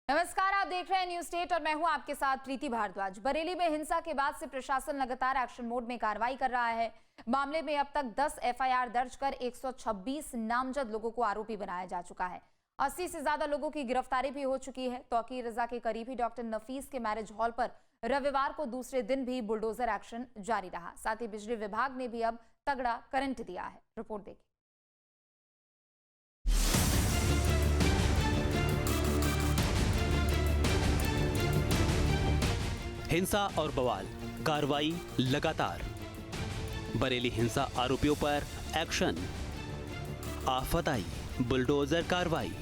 नमस्कार, आप देख रहे हैं न्यूज स्टेट और मैं हूं आपके साथ प्रीति भारद्वाज। बरेली में हिंसा के बाद से प्रशासन लगातार एक्शन मोड में कार्रवाई कर रहा है। मामले में अब तक 10 एफआईआर दर्ज कर 126 नामजद लोगों को आरोपी बनाया जा चुका है। 80 से ज्यादा लोगों की गिरफ्तारी भी हो चुकी है। तौकीर रजा के करीबी डॉक्टर नफीस के मैरिज हॉल पर रविवार को दूसरे दिन भी बुलडोजर एक्शन जारी रहा। साथ ही बिजली विभाग ने भी अब तगड़ा करंट दिया है। रिपोर्ट देखिए। हिंसा और बवाल, कार्रवाई लगातार। बरेली हिंसा आरोपियों पर एक्शन, आफत आई, बुलडोजर कार्रवाई।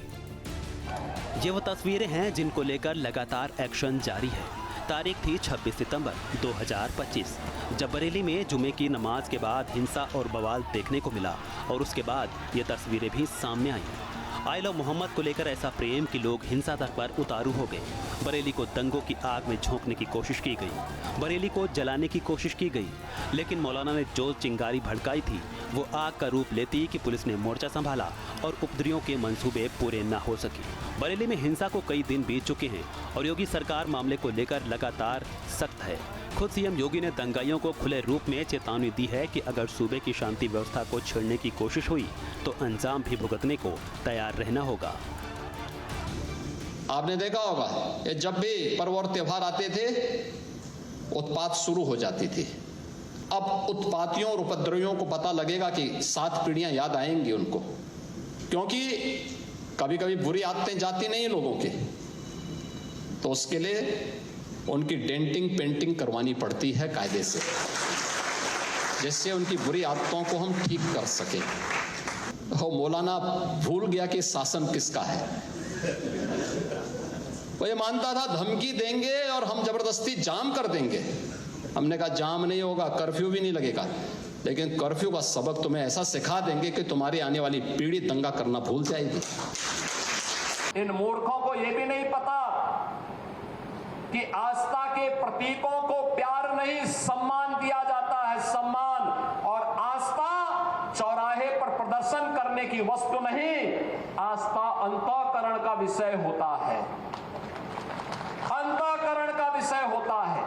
ये वो तस्वीरें हैं जिनको लेकर लगातार एक्शन जारी है। तारीख थी 26 सितंबर 2025, जब बरेली में जुमे की नमाज के बाद हिंसा और बवाल देखने को मिला और उसके बाद ये तस्वीरें भी सामने आईं। आई लव मोहम्मद को लेकर ऐसा प्रेम कि लोग हिंसा तक पर उतारू हो गए। बरेली को दंगों की आग में झोंकने की कोशिश की गई, बरेली को जलाने की कोशिश की गई, लेकिन मौलाना ने जो चिंगारी भड़काई थी वो आग का रूप लेती कि पुलिस ने मोर्चा संभाला और उपद्रवियों के मंसूबे पूरे न हो सके। बरेली में हिंसा को कई दिन बीत चुके हैं और योगी सरकार मामले को लेकर लगातार सख्त है। खुद सीएम योगी ने दंगाइयों को खुले रूप में चेतावनी दी है कि अगर सूबे की शांति व्यवस्था को छेड़ने की कोशिश हुई तो अंजाम भी भुगतने को तैयार रहना होगा। आपने देखा होगा ये जब भी पर्व और त्योहार आते थे उत्पात शुरू हो जाती थी। अब उत्पातियों और उपद्रवियों को पता लगेगा कि 7 पीढ़ियां याद आएंगी उनको, क्योंकि कभी कभी बुरी आदतें जाती नहीं लोगों के, तो उसके लिए उनकी डेंटिंग पेंटिंग करवानी पड़ती है कायदे से, जिससे उनकी बुरी आदतों को हम ठीक कर सकें। वो मौलाना भूल गया कि शासन किसका है। वो ये मानता था धमकी देंगे और हम जबरदस्ती जाम कर देंगे। हमने कहा जाम नहीं होगा, कर्फ्यू भी नहीं लगेगा, लेकिन कर्फ्यू का सबक तुम्हें ऐसा सिखा देंगे कि तुम्हारी आने वाली पीढ़ी दंगा करना भूल जाएगी। इन मूर्खों को यह भी नहीं पता कि आस्था के प्रतीकों को प्यार नहीं सम्मान दिया जाता है। सम्मान और आस्था चौराहे पर प्रदर्शन करने की वस्तु नहीं, आस्था अंतःकरण का विषय होता है, अंतःकरण का विषय होता है।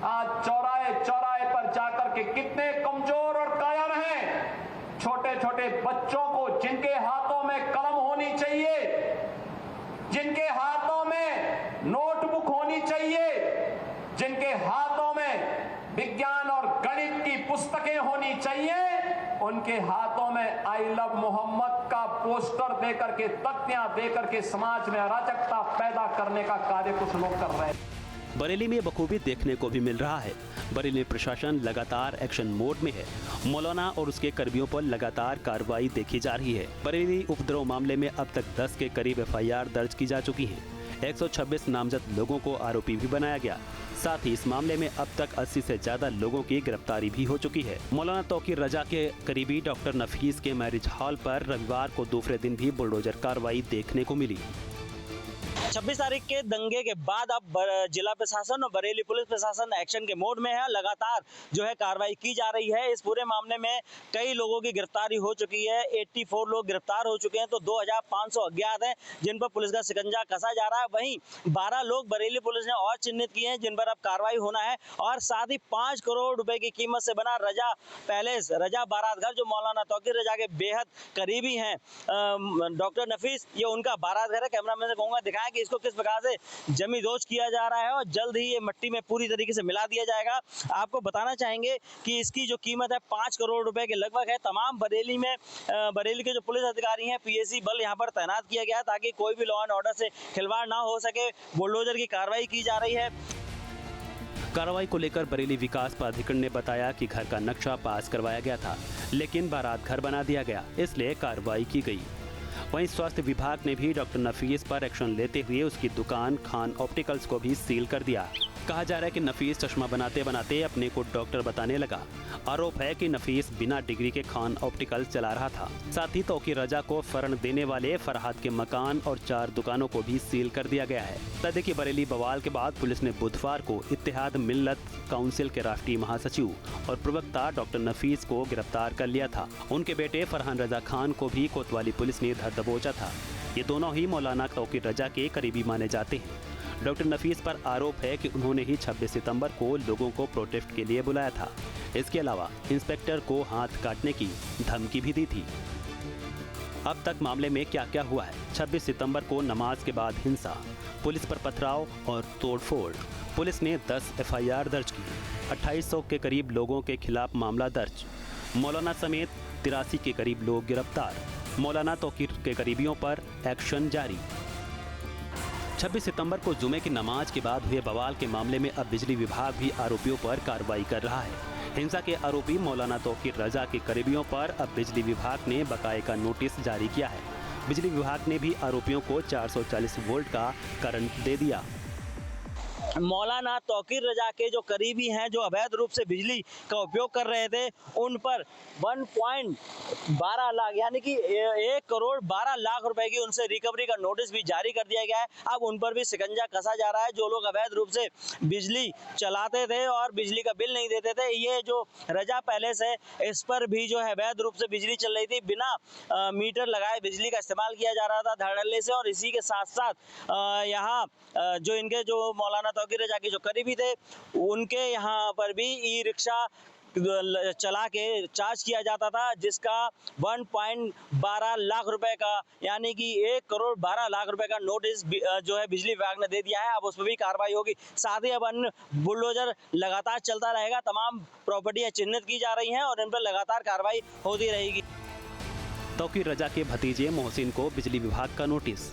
आज चौराहे चौराहे पर जाकर के कितने कमजोर और कायर हैं। छोटे छोटे बच्चों को जिनके हाथों में कलम होनी चाहिए, जिनके हाथों में नोटबुक होनी चाहिए, जिनके हाथों में विज्ञान और गणित की पुस्तकें होनी चाहिए, उनके हाथों में आई लव मोहम्मद का पोस्टर देकर के, तख्तियां देकर के समाज में अराजकता पैदा करने का कार्य कुछ लोग कर रहे हैं। बरेली में बखूबी देखने को भी मिल रहा है। बरेली प्रशासन लगातार एक्शन मोड में है। मौलाना और उसके कर्मियों पर लगातार कार्रवाई देखी जा रही है। बरेली उपद्रव मामले में अब तक 10 के करीब एफआईआर दर्ज की जा चुकी हैं। 126 नामजद लोगों को आरोपी भी बनाया गया। साथ ही इस मामले में अब तक 80 से ज्यादा लोगों की गिरफ्तारी भी हो चुकी है। मौलाना तौकीर रजा के करीबी डॉक्टर नफीस के मैरिज हॉल पर रविवार को दूसरे दिन भी बुलडोजर कार्रवाई देखने को मिली। 26 तारीख के दंगे के बाद अब जिला प्रशासन और बरेली पुलिस प्रशासन एक्शन के मोड में है। लगातार जो है कार्रवाई की जा रही है। इस पूरे मामले में कई लोगों की गिरफ्तारी हो चुकी है। 84 लोग गिरफ्तार हो चुके हैं, तो 2500 अज्ञात हैं जिन पर पुलिस का शिकंजा कसा जा रहा है। वहीं 12 लोग बरेली पुलिस ने और चिन्हित किए हैं जिन पर अब कार्रवाई होना है। और साथ ही 5 करोड़ रुपए की कीमत से बना रजा पैलेस, रजा बारात घर, जो मौलाना तौकीर रजा के बेहद करीबी हैं डॉक्टर नफीस, ये उनका बारात घर है। कैमरामैन से कहूंगा दिखाएं कि इसको किस प्रकार से जमींदोज किया जा रहा है और जल्द ही ये मिट्टी में पूरी तरीके से मिला दिया जाएगा। आपको बताना चाहेंगे कि इसकी जो कीमत है 5 करोड़ रुपए के लगभग है। तमाम बरेली में बरेली के जो पुलिस अधिकारी हैं, पीएसी बल यहाँ पर तैनात किया गया ताकि कोई भी लॉ एंड ऑर्डर से खिलवाड़ ना हो सके। बुलडोजर की कार्रवाई की जा रही है। कार्रवाई को लेकर बरेली विकास प्राधिकरण ने बताया कि घर का नक्शा पास करवाया गया था, लेकिन बारात घर बना दिया गया, इसलिए कार्रवाई की गई। वहीं स्वास्थ्य विभाग ने भी डॉक्टर नफीस पर एक्शन लेते हुए उसकी दुकान खान ऑप्टिकल्स को भी सील कर दिया। कहा जा रहा है कि नफीस चश्मा बनाते बनाते अपने को डॉक्टर बताने लगा। आरोप है कि नफीस बिना डिग्री के खान ऑप्टिकल्स चला रहा था। साथ ही तौकीर रजा को फरण देने वाले फरहाद के मकान और 4 दुकानों को भी सील कर दिया गया है। बता की बरेली बवाल के बाद पुलिस ने बुधवार को इत्तेहाद मिल्लत काउंसिल के राष्ट्रीय महासचिव और प्रवक्ता डॉक्टर नफीस को गिरफ्तार कर लिया था। उनके बेटे फरहान रजा खान को भी कोतवाली पुलिस ने धर दबोचा था। ये दोनों ही मौलाना तौकीर रजा के करीबी माने जाते हैं। डॉक्टर नफीस पर आरोप है कि उन्होंने ही 26 सितंबर को लोगों को प्रोटेस्ट के लिए बुलाया था। इसके अलावा इंस्पेक्टर को हाथ काटने की धमकी भी दी थी। अब तक मामले में क्या क्या हुआ है? 26 सितंबर को नमाज के बाद हिंसा, पुलिस पर पथराव और तोड़फोड़। पुलिस ने 10 एफआईआर दर्ज की। 2800 के करीब लोगों के खिलाफ मामला दर्ज। मौलाना समेत 83 के करीब लोग गिरफ्तार। मौलाना तौकीर के करीबियों पर एक्शन जारी। 26 सितंबर को जुमे की नमाज के बाद हुए बवाल के मामले में अब बिजली विभाग भी आरोपियों पर कार्रवाई कर रहा है। हिंसा के आरोपी मौलाना तौकीर रजा के करीबियों पर अब बिजली विभाग ने बकाये का नोटिस जारी किया है। बिजली विभाग ने भी आरोपियों को 440 वोल्ट का करंट दे दिया। मौलाना तौकीर रजा के जो करीबी हैं, जो अवैध रूप से बिजली का उपयोग कर रहे थे, उन पर 1.12 लाख यानी कि 1 करोड़ 12 लाख रुपए की उनसे रिकवरी का नोटिस भी जारी कर दिया गया है। अब उन पर भी शिकंजा कसा जा रहा है। जो लोग अवैध रूप से बिजली चलाते थे और बिजली का बिल नहीं देते थे, ये जो रजा पैलेस है, इस पर भी जो है अवैध रूप से बिजली चल रही थी। बिना मीटर लगाए बिजली का इस्तेमाल किया जा रहा था धड़ल्ले से। और इसी के साथ साथ यहाँ जो इनके जो मौलाना तौकीर रजा के जो करीबी थे, उनके यहाँ पर भी ई रिक्शा चला के चार्ज किया जाता था, जिसका 1.12 लाख रुपए का यानी कि 1 करोड़ 12 लाख रुपए का नोटिस जो है बिजली विभाग ने दे दिया है। अब उस पर भी कार्रवाई होगी। साथ ही अब अन्य बुलडोजर लगातार चलता रहेगा। तमाम प्रॉपर्टियां चिन्हित की जा रही हैं और इन पर लगातार कार्रवाई होती रहेगी। तौकीर रजा के भतीजे मोहसिन को बिजली विभाग का नोटिस।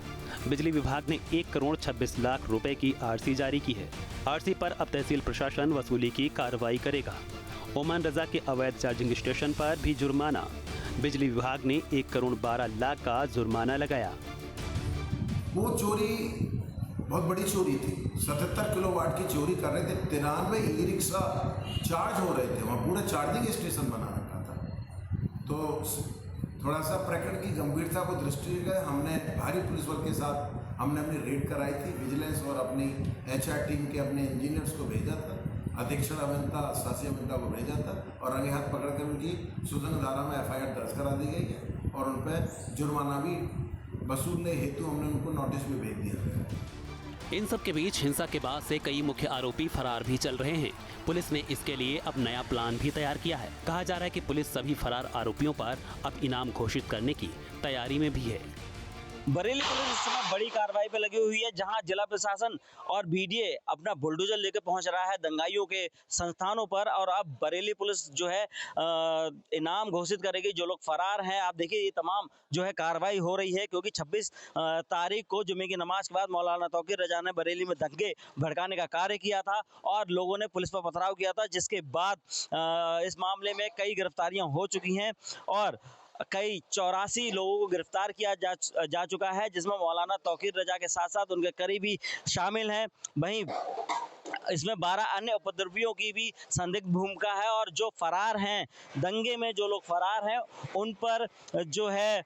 बिजली विभाग ने 1 करोड़ 26 लाख रुपए की आरसी जारी की है। आरसी पर अब तहसील प्रशासन वसूली की कार्रवाई करेगा। ओमान रजा के अवैध चार्जिंग स्टेशन पर भी जुर्माना। बिजली विभाग ने 1 करोड़ 12 लाख का जुर्माना लगाया। वो चोरी बहुत बड़ी चोरी थी। 77 किलोवाट की चोरी कर रहे थे। 93 ई रिक्शा चार्ज हो रहे थे। वहाँ पूरा चार्जिंग स्टेशन बना रखा था। तो थोड़ा सा प्रकरण की गंभीरता को दृष्टि में हमने भारी पुलिस बल के साथ हमने अपनी रेड कराई थी। विजिलेंस और अपनी HR टीम के अपने इंजीनियर्स को भेजा था। अधीक्षण अभियंता, शासी अभियंता को भेजा था और रंगे हाथ पकड़कर उनकी सुजन धारा में FIR दर्ज करा दी गई है और उन पर जुर्माना भी वसूलने हेतु हमने उनको नोटिस भी भेज दिया है। इन सब के बीच हिंसा के बाद से कई मुख्य आरोपी फरार भी चल रहे हैं। पुलिस ने इसके लिए अब नया प्लान भी तैयार किया है। कहा जा रहा है कि पुलिस सभी फरार आरोपियों पर अब इनाम घोषित करने की तैयारी में भी है। बरेली पुलिस इस समय बड़ी कार्रवाई पे लगी हुई है, जहां जिला प्रशासन और BDA अपना बुलडोजर लेकर पहुंच रहा है दंगाइयों के संस्थानों पर। और अब बरेली पुलिस जो है इनाम घोषित करेगी जो लोग फरार हैं। आप देखिए ये तमाम जो है कार्रवाई हो रही है, क्योंकि 26 तारीख को जुमे की नमाज के बाद मौलाना तौकीर रजा ने बरेली में दंगे भड़काने का कार्य किया था और लोगों ने पुलिस पर पथराव किया था, जिसके बाद इस मामले में कई गिरफ्तारियां हो चुकी हैं और कई 84 लोगों को गिरफ्तार किया जा चुका है, जिसमें मौलाना तौकीर रजा के साथ साथ उनके करीबी शामिल हैं। वहीं इसमें 12 अन्य उपद्रवियों की भी संदिग्ध भूमिका है और जो फरार हैं, दंगे में जो लोग फरार हैं, उन पर जो है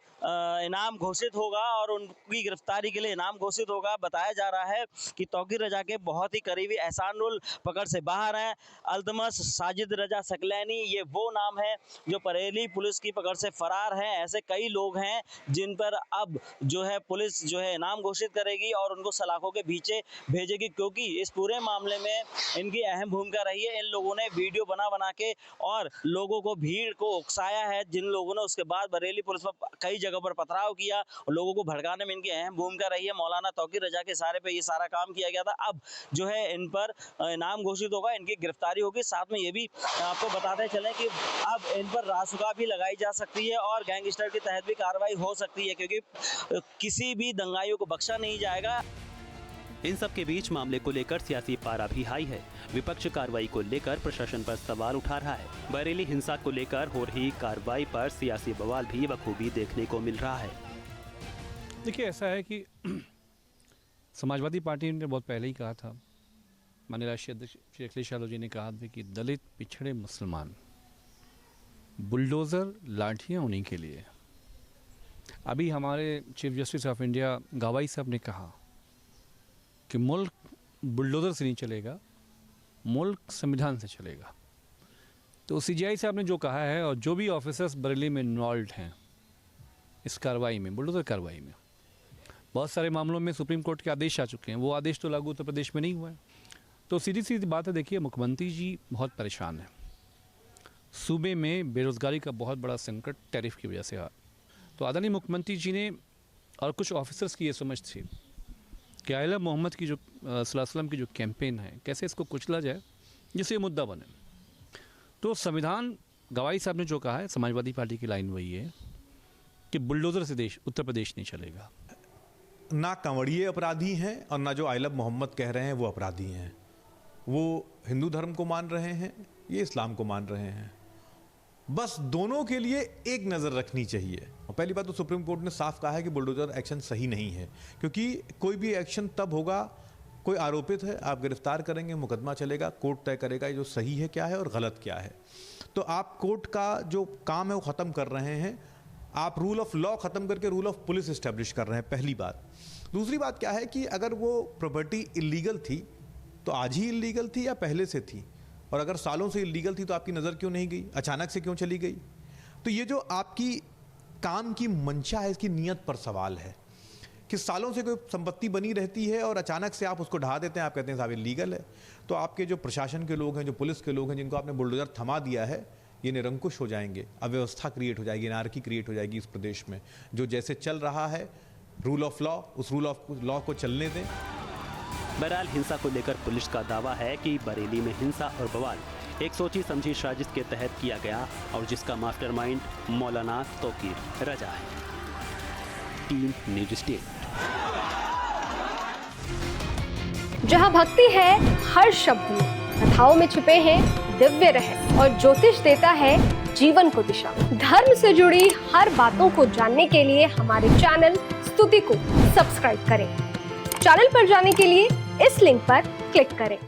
इनाम घोषित होगा और उनकी गिरफ्तारी के लिए इनाम घोषित होगा। बताया जा रहा है कि तौकीर रजा के बहुत ही करीबी एहसानुल पकड़ से बाहर हैं। अल्तमस, साजिद रजा सकलैनी, ये वो नाम है जो बरेली पुलिस की पकड़ से फरार हैं। ऐसे कई लोग हैं जिन पर अब जो है पुलिस जो है इनाम घोषित करेगी और उनको सलाखों के पीछे भेजेगी, क्योंकि इस पूरे मामले में इनकी अहम भूमिका रही है। इन लोगों ने वीडियो बना के और लोगों को, भीड़ को उकसाया है, जिन लोगों ने उसके बाद बरेली पुलिस पर कई जगह पर पथराव किया और लोगों को भड़काने में इनकी अहम भूमिका रही है। मौलाना तौकीर रजा के इशारे पे ये सारा काम किया गया था। अब जो है इन पर इनाम घोषित होगा, इनकी गिरफ्तारी होगी। साथ में ये भी आपको बताते चलें कि अब इन पर रासुका भी लगाई जा सकती है और गैंगस्टर के तहत भी कार्रवाई हो सकती है, क्योंकि किसी भी दंगाइयों को बख्शा नहीं जाएगा। इन सब के बीच मामले को लेकर सियासी पारा भी हाई है। विपक्ष कार्रवाई को लेकर प्रशासन पर सवाल उठा रहा है। बरेली हिंसा को लेकर हो रही कार्रवाई पर सियासी बवाल भी बखूबी देखने को मिल रहा है। देखिए, ऐसा है कि समाजवादी पार्टी ने बहुत पहले ही कहा था, माननीय राष्ट्रीय अध्यक्ष श्री अखिलेश यादव जी ने कहा था कि दलित, पिछड़े, मुसलमान, बुलडोज़र, लाठियाँ उन्हीं के लिए। अभी हमारे चीफ जस्टिस ऑफ इंडिया गवाई साहब ने कहा कि मुल्क बुलडोज़र से नहीं चलेगा, मुल्क संविधान से चलेगा। तो CGI साहब ने जो कहा है और जो भी ऑफिसर्स बरेली में इन्वॉल्व हैं इस कार्रवाई में, बुलडोज़र कार्रवाई में, बहुत सारे मामलों में सुप्रीम कोर्ट के आदेश आ चुके हैं, वो आदेश तो लागू उत्तर प्रदेश में नहीं हुआ है। तो सीधी सीधी बात है, देखिए मुख्यमंत्री जी बहुत परेशान हैं। सूबे में बेरोजगारी का बहुत बड़ा संकट टैरिफ की वजह से आ, तो आदरणीय मुख्यमंत्री जी ने और कुछ ऑफिसर्स की ये समझ थी कि आइला मोहम्मद की जो सल्लल्लाहु अलैहि वसल्लम की जो कैंपेन है, कैसे इसको कुचला जाए जिससे ये मुद्दा बने। तो संविधान गवाही साहब ने जो कहा है, समाजवादी पार्टी की लाइन वही है कि बुलडोजर से देश उत्तर प्रदेश नहीं चलेगा। ना कंवड़िए अपराधी हैं और ना जो आइलब मोहम्मद कह रहे हैं वो अपराधी हैं। वो हिंदू धर्म को मान रहे हैं, ये इस्लाम को मान रहे हैं। बस दोनों के लिए एक नज़र रखनी चाहिए। और पहली बात तो सुप्रीम कोर्ट ने साफ कहा है कि बुलडोजर एक्शन सही नहीं है, क्योंकि कोई भी एक्शन तब होगा, कोई आरोपित है, आप गिरफ्तार करेंगे, मुकदमा चलेगा, कोर्ट तय करेगा जो सही है क्या है और गलत क्या है। तो आप कोर्ट का जो काम है वो ख़त्म कर रहे हैं, आप रूल ऑफ लॉ ख़त्म करके रूल ऑफ पुलिस इस्टेब्लिश कर रहे हैं, पहली बात। दूसरी बात क्या है कि अगर वो प्रॉपर्टी इलीगल थी तो आज ही इलीगल थी या पहले से थी, और अगर सालों से इलीगल थी तो आपकी नज़र क्यों नहीं गई, अचानक से क्यों चली गई। तो ये जो आपकी काम की मंशा है, इसकी नीयत पर सवाल है कि सालों से कोई संपत्ति बनी रहती है और अचानक से आप उसको ढहा देते हैं, आप कहते हैं साहब इलीगल है। तो आपके जो प्रशासन के लोग हैं, जो पुलिस के लोग हैं, जिनको आपने बुलडोजर थमा दिया है, ये निरंकुश हो जाएंगे, अव्यवस्था क्रिएट हो जाएगी, अनार्की क्रिएट हो जाएगी इस प्रदेश में। जो जैसे चल रहा है रूल ऑफ लॉ, उस रूल ऑफ लॉ को चलने दें। बहरहाल हिंसा को लेकर पुलिस का दावा है कि बरेली में हिंसा और बवाल एक सोची समझी साजिश के तहत किया गया और जिसका मास्टरमाइंड मौलाना तौकीर रजा है। Team news state. जहां भक्ति है हर शब्द में, कथाओं में छुपे हैं दिव्य रहस्य और ज्योतिष देता है जीवन को दिशा। धर्म से जुड़ी हर बातों को जानने के लिए हमारे चैनल स्तुति को सब्सक्राइब करें। चैनल पर जाने के लिए इस लिंक पर क्लिक करें।